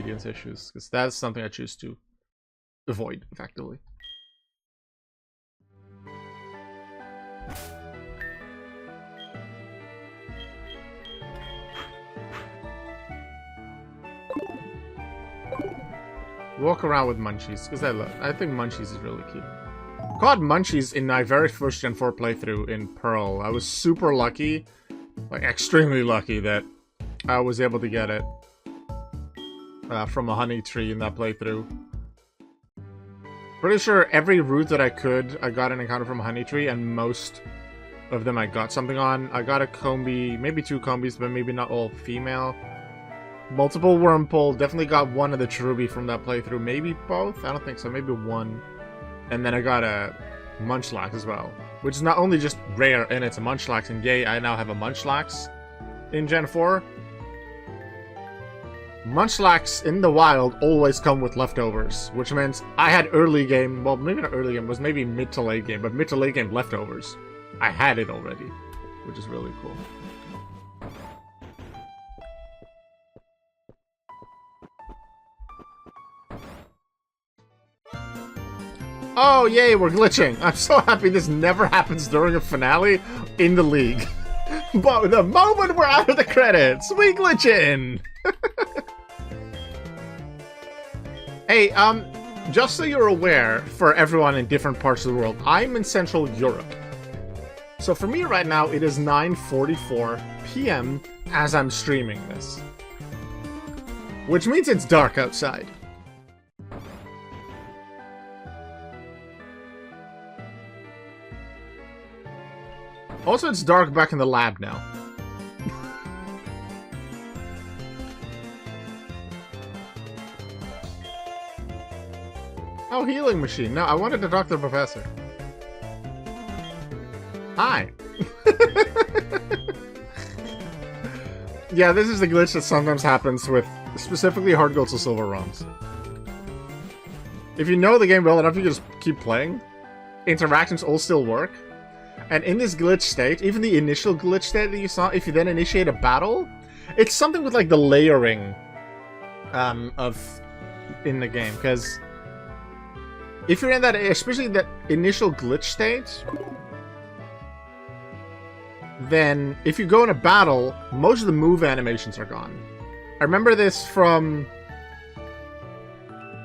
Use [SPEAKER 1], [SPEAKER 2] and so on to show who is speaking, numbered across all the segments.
[SPEAKER 1] radiance issues, because that's something I choose to avoid effectively. Walk around with munchies, because I think munchies is really cute. Caught munchies in my very first Gen 4 playthrough in Pearl. I was super lucky, like extremely lucky, that I was able to get it from a honey tree in that playthrough. Pretty sure every route that I got an encounter from a honey tree, and most of them I got something on. I got a combi, maybe 2 combis, but maybe not all female. Multiple Wurmple, definitely got one of the Cherubi from that playthrough, maybe both? I don't think so, maybe one. And then I got a Munchlax as well, which is not only just rare and it's a Munchlax, and yay, I now have a Munchlax in Gen 4. Munchlax in the wild always come with leftovers, which means I had early game, well, maybe not early game, it was maybe mid to late game, but mid to late game leftovers. I had it already, which is really cool. Oh, yay, we're glitching. I'm so happy this never happens during a finale in the league. But the moment we're out of the credits, we glitch in. Hey, just so you're aware, for everyone in different parts of the world, I'm in Central Europe. So for me right now, it is 9:44 p.m. as I'm streaming this. Which means it's dark outside. Also, it's dark back in the lab now. Oh, healing machine. No, I wanted to talk to the professor. Hi. Yeah, this is the glitch that sometimes happens with specifically hard gold to silver ROMs. If you know the game well enough, you can just keep playing. Interactions all still work. And in this glitch state, even the initial glitch state that you saw, if you then initiate a battle, it's something with like the layering in the game. Because if you're in that, especially that initial glitch state, then if you go in a battle, most of the move animations are gone. I remember this from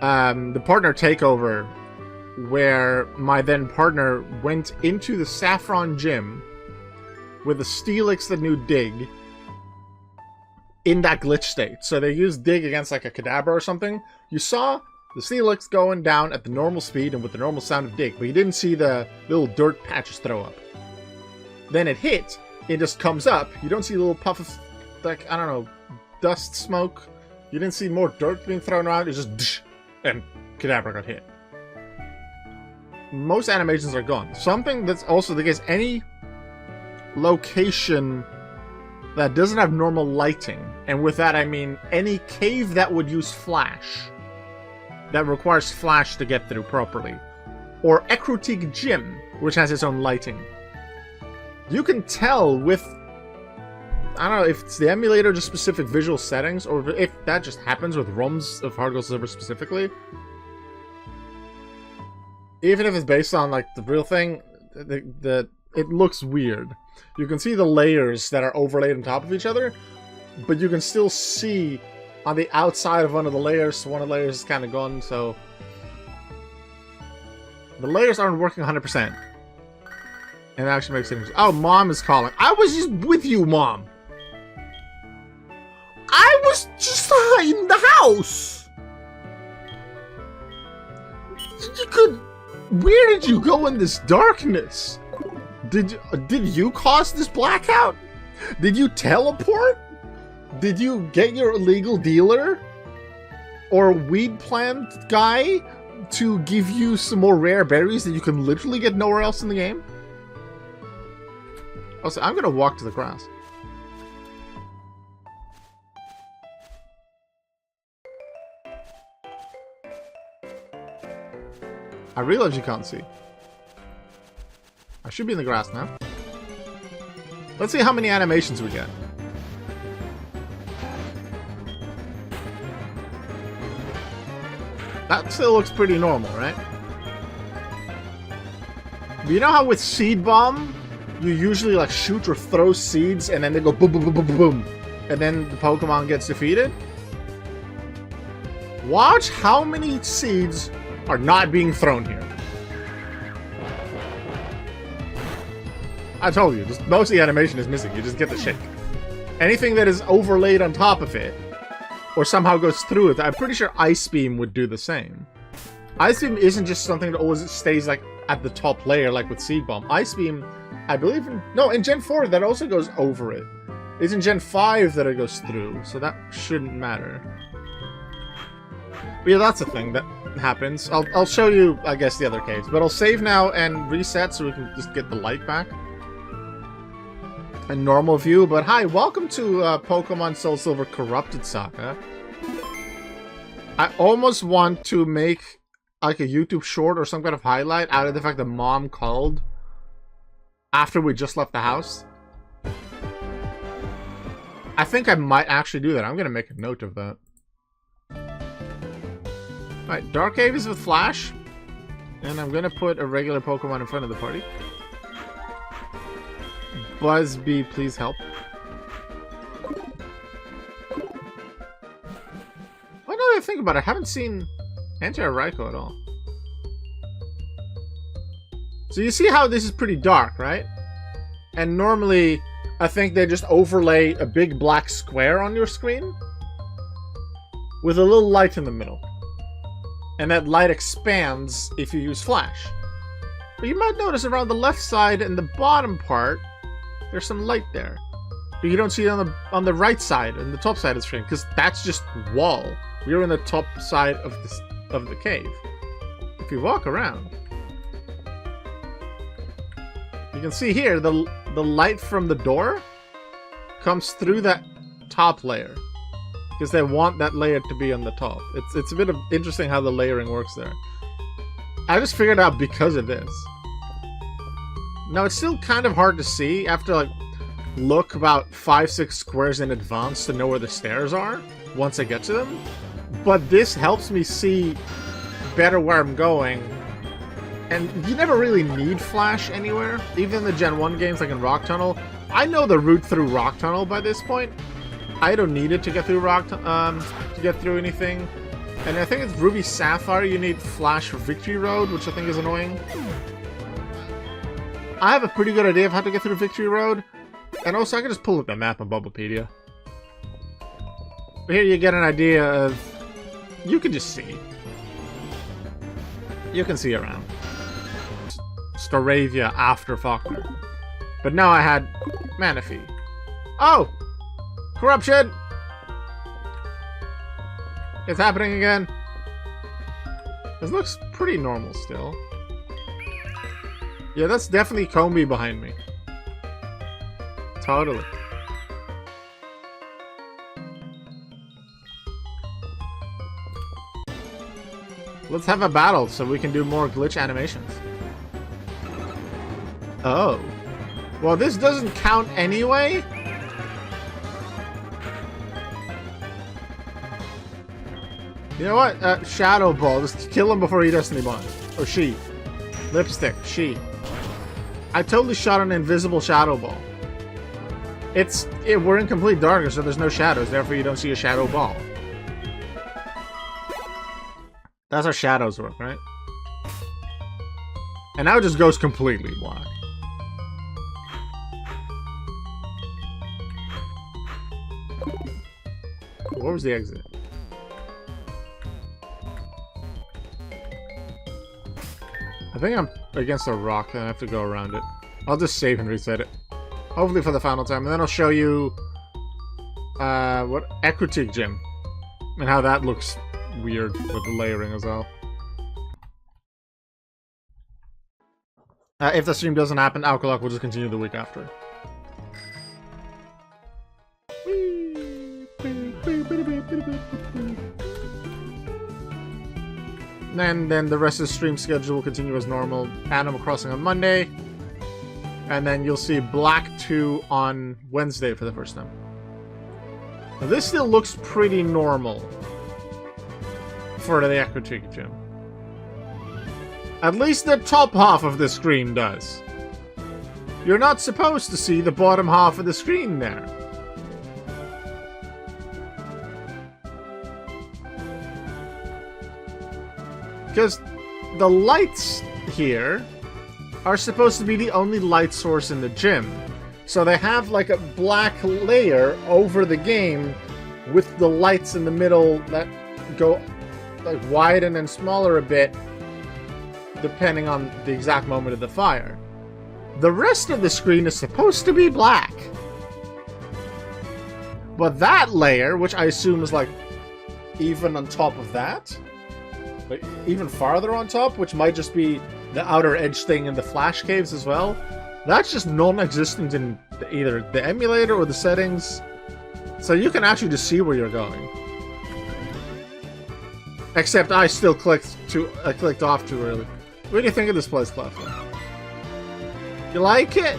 [SPEAKER 1] the partner takeover, where my then partner went into the Saffron Gym with a Steelix that knew Dig in that glitch state. So they used Dig against like a Kadabra or something. You saw the Steelix going down at the normal speed and with the normal sound of Dig, but you didn't see the little dirt patches throw up. Then it hit, it just comes up. You don't see a little puff of, like, I don't know, dust smoke. You didn't see more dirt being thrown around. It's just, and Kadabra got hit. Most animations are gone. Something that's also the case, any location that doesn't have normal lighting, and with that I mean any cave that would use flash, that requires flash to get through properly, or Ekrutig Gym, which has its own lighting. You can tell with, I don't know if it's the emulator or just specific visual settings, or if that just happens with ROMs of Hard Gold Silver specifically. Even if it's based on, like, the real thing, it looks weird. You can see the layers that are overlaid on top of each other, but you can still see on the outside of one of the layers, one of the layers is kind of gone, so the layers aren't working 100%. And that actually makes it interesting. Oh, Mom is calling. I was just with you, Mom! I was just in the house! You could... Where did you go in this darkness? Did you cause this blackout? Did you teleport? Did you get your illegal dealer or weed plant guy to give you some more rare berries that you can literally get nowhere else in the game? Also, I'm gonna walk to the grass. I realize you can't see. I should be in the grass now. Let's see how many animations we get. That still looks pretty normal, right? But you know how with Seed Bomb, you usually like shoot or throw seeds and then they go boom, boom, boom, boom, boom, boom, and then the Pokemon gets defeated? Watch how many seeds are not being thrown here. I told you, just most of the animation is missing. You just get the shake. Anything that is overlaid on top of it, or somehow goes through it, I'm pretty sure Ice Beam would do the same. Ice Beam isn't just something that always stays like at the top layer, like with Seed Bomb. Ice Beam, I believe in Gen 4 that also goes over it. It's in Gen 5 that it goes through, so that shouldn't matter. But yeah, that's a thing that happens. I'll show you, I guess, the other caves. But I'll save now and reset so we can just get the light back. A normal view, but hi, welcome to Pokemon SoulSilver Corrupted Saga. I almost want to make like a YouTube short or some kind of highlight out of the fact that Mom called after we just left the house. I think I might actually do that. I'm gonna make a note of that. Alright, Dark Cave is with Flash, and I'm gonna put a regular Pokemon in front of the party. Buzzbee, please help. What do I think about it? I haven't seen Anti-Raikou at all. So you see how this is pretty dark, right? And normally, I think they just overlay a big black square on your screen with a little light in the middle. And that light expands if you use Flash. But you might notice around the left side and the bottom part, there's some light there. But you don't see it on the right side and the top side of the screen, because that's just wall. We're in the top side of the cave. If you walk around, you can see here the light from the door comes through that top layer, because they want that layer to be on the top. It's a bit of interesting how the layering works there. I just figured out because of this. Now, it's still kind of hard to see. I have to, like, look about 5-6 squares in advance to know where the stairs are once I get to them. But this helps me see better where I'm going. And you never really need Flash anywhere. Even in the Gen 1 games, like in Rock Tunnel. I know the route through Rock Tunnel by this point. I don't need it to get through to get through anything. And I think it's Ruby Sapphire, you need Flash for Victory Road, which I think is annoying. I have a pretty good idea of how to get through Victory Road, and also I can just pull up the map on Bubblepedia. But here you get an idea of... You can just see. You can see around. Staravia after Faulkner. But now I had Manaphy. Oh! Corruption! It's happening again. This looks pretty normal still. Yeah, that's definitely Combi behind me. Totally. Let's have a battle so we can do more glitch animations. Oh. Well, this doesn't count anyway. You know what? Shadow Ball. Just kill him before he Destiny Bond. Or she. Lipstick. She. I totally shot an invisible Shadow Ball. We're in complete darkness, so there's no shadows, therefore you don't see a Shadow Ball. That's how shadows work, right? And now it just goes completely black. Where was the exit? I think I'm against a rock and I have to go around it. I'll just save and reset it. Hopefully for the final time. And then I'll show you what Equitic Gym. And how that looks weird with the layering as well. If the stream doesn't happen, Alkalock will just continue the week after. And then the rest of the stream schedule will continue as normal. Animal Crossing on Monday. And then you'll see Black 2 on Wednesday for the first time. Now, this still looks pretty normal. for the Aquatic Gym. At least the top half of the screen does. You're not supposed to see the bottom half of the screen there. Because the lights here are supposed to be the only light source in the gym. So they have like a black layer over the game with the lights in the middle that go like widen and smaller a bit depending on the exact moment of the fire. The rest of the screen is supposed to be black. But that layer, which I assume is like even on top of that, like even farther on top, which might just be the outer edge thing in the flash caves as well, that's just non-existent in either the emulator or the settings. So you can actually just see where you're going. Except I still clicked off too early. What do you think of this place, platform? You like it?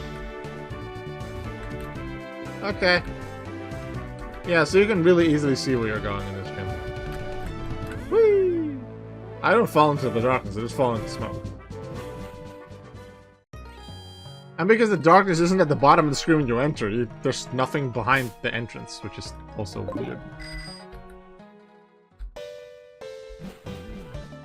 [SPEAKER 1] Okay. Yeah, so you can really easily see where you're going in this game. Whee! I don't fall into the darkness, I just fall into smoke. And because the darkness isn't at the bottom of the screen when you enter, there's nothing behind the entrance, which is also weird.